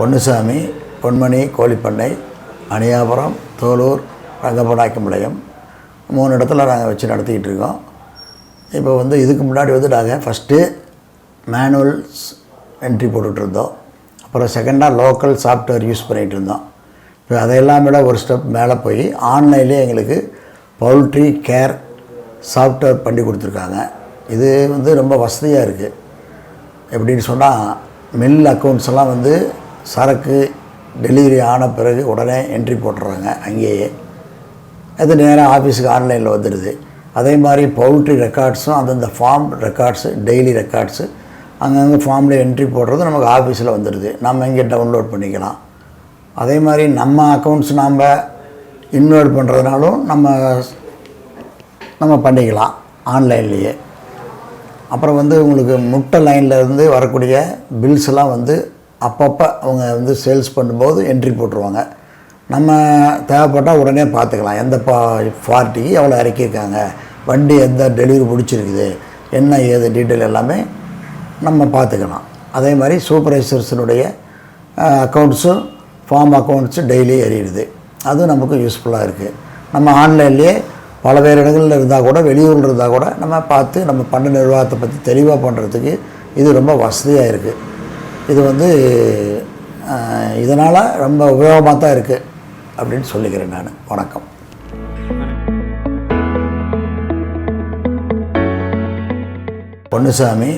பொன்னுசாமி, பொன்மணி கோழிப்பண்ணை, அணியாபுரம், தோலூர், ரங்கப்பநாயக்கம்பாளையம் 3 இடத்துல நாங்கள் வச்சு நடத்திக்கிட்டு இருக்கோம். இப்போ இதுக்கு முன்னாடி நாங்கள் ஃபஸ்ட்டு மேனுவல்ஸ் என்ட்ரி போட்டுட்ருந்தோம். அப்புறம் செகண்டாக லோக்கல் சாஃப்ட்வேர் யூஸ் பண்ணிகிட்டு இருந்தோம். இப்போ அதையெல்லாம் விட ஒரு ஸ்டெப் மேலே போய் ஆன்லைன்லேயே எங்களுக்கு பவுல்ட்ரி கேர் சாஃப்ட்வேர் பண்ணி கொடுத்துருக்காங்க. இது ரொம்ப வசதியாக இருக்குது. எப்படின்னு சொன்னால் மில் அக்கௌண்ட்ஸ் எல்லாம் சரக்கு டெலிவரி ஆன பிறகு உடனே என்ட்ரி போட்டுறாங்க. அங்கேயே அது நேராக ஆஃபீஸுக்கு ஆன்லைனில் வந்துடுது. அதே மாதிரி பவுல்ட்ரி ரெக்கார்ட்ஸும் அந்தந்த ஃபார்ம் ரெக்கார்ட்ஸு டெய்லி ரெக்கார்ட்ஸு அங்கங்கே ஃபார்மில் என்ட்ரி போடுறது நமக்கு ஆஃபீஸில் வந்துடுது. நம்ம இங்கே டவுன்லோட் பண்ணிக்கலாம். அதே மாதிரி நம்ம அக்கௌண்ட்ஸ் நாம் இன்வெர்ட் பண்ணுறதுனாலும் நம்ம பண்ணிக்கலாம் ஆன்லைன்லேயே. அப்புறம் உங்களுக்கு முட்டை லைன்லேருந்து வரக்கூடிய பில்ஸ் எல்லாம் அப்பப்போ அவங்க சேல்ஸ் பண்ணும்போது என்ட்ரி போட்டுருவாங்க. நம்ம தேவைப்பட்டால் உடனே பார்த்துக்கலாம். எந்த பார்ட்டிக்கு எவ்வளோ இறக்கியிருக்காங்க, வண்டி எந்த டெலிவரி பிடிச்சிருக்குது, என்ன ஏது டீட்டெயில் எல்லாமே நம்ம பார்த்துக்கலாம். அதே மாதிரி சூப்பர்வைசர்ஸினுடைய அக்கௌண்ட்ஸும் ஃபார்ம் அக்கௌண்ட்ஸும் டெய்லி ஏறிடுது. அதுவும் நமக்கு யூஸ்ஃபுல்லாக இருக்குது. நம்ம ஆன்லைன்லேயே பல வேறு இடங்களில் இருந்தால் கூட, வெளியூரில் இருந்தால் கூட நம்ம பார்த்து நம்ம பண்ண நிர்வாகத்தை பற்றி தெளிவாக பண்ணுறதுக்கு இது ரொம்ப வசதியாக இருக்குது. இது இதனால் ரொம்ப உபயோகமாக தான் இருக்குது அப்படின்னு சொல்லிக்கிறேன் நான். வணக்கம். பொன்னுசாமி.